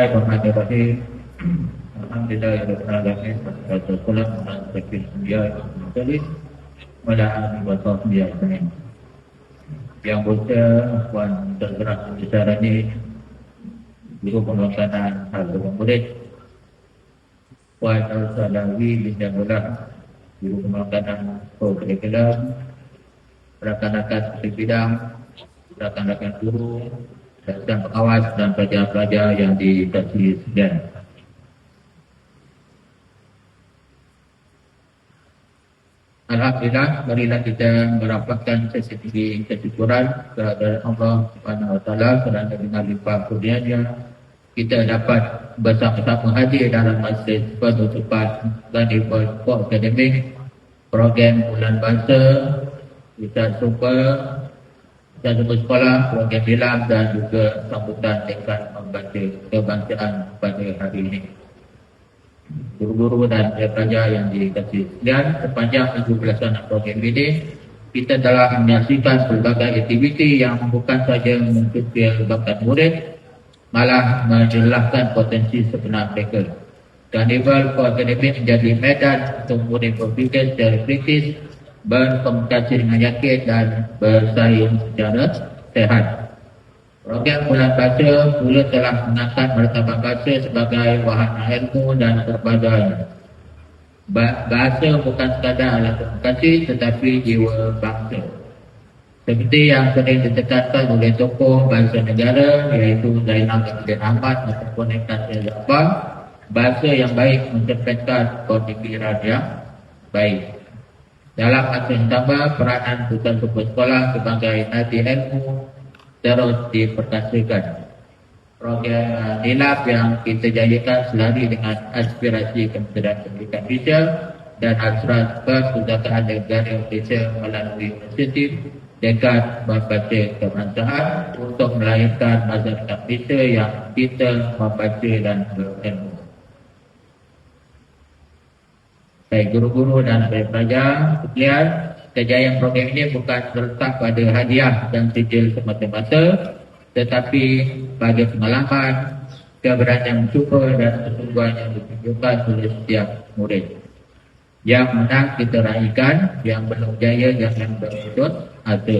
Bismillahirrahmanirrahim. Alhamdulillahirrahmanirrahim. Wassalamualaikum warahmatullahi wabarakatuh. Yang bocah Puan tergerak bicara ini Guru Pemakanan Harga Murid Puan Al-Salawi Linda Mulah Guru Pemakanan Kurikulam, rakan-rakan bidang, rakan-rakan guru, dan pengawas dan pelajar-pelajar yang dikasihi sekalian. Alhamdulillah, marilah kita merapatkan setinggi kesyukuran kepada Allah Subhanahu Wa Taala kerana dengan limpah kurnianya kita dapat bersama-sama hadir dalam majlis penutupan Ghanibal Akademik program bulan bahasa kita sekolah, program bilang dan juga sambutan tingkat membaca kebangsaan pada hari ini. Guru-guru dan pelajar yang dikasihi sekalian, sepanjang minggu pelaksanaan program ini kita telah menyaksikan berbagai aktiviti yang bukan saja mengkecil bakat murid, malah menjelajahkan potensi sebenar mereka. Ghanibal Akademik menjadi medan untuk murid berfikir secara kritis, berkomunikasi dengan yakin dan bersaing secara sehat. Program bulan bahasa pula telah mengangkat martabat bahasa sebagai wahana ilmu dan perbadanan. Bahasa bukan sekadar alat komunikasi tetapi jiwa bangsa. Seperti yang sering ditekankan oleh tokoh bangsa negara iaitu Zainal Abidin Ahmad ataupun Iqbal Zafar, bahasa yang baik mencerminkan pemikiran yang baik. Dalam masa yang sama, peranan pusat sekolah sebagai nadi ilmu terus diperkasakan. Program NILAP yang kita jayakan selari dengan aspirasi Kementerian Pendidikan Malaysia dan hasrat Perpustakaan Negara Malaysia melalui inisiatif Dekad Membaca Kebangsaan untuk melahirkan masyarakat Malaysia yang pintar membaca dan berilmu. Baik guru-guru dan pelajar sekalian, kejayaan program ini bukan terletak pada hadiah dan sijil semata-mata, tetapi pada pengalaman, keberanian mencuba dan kesungguhan yang ditunjukkan oleh setiap murid. Yang menang kita raikan, yang belum jaya jangan berputus asa.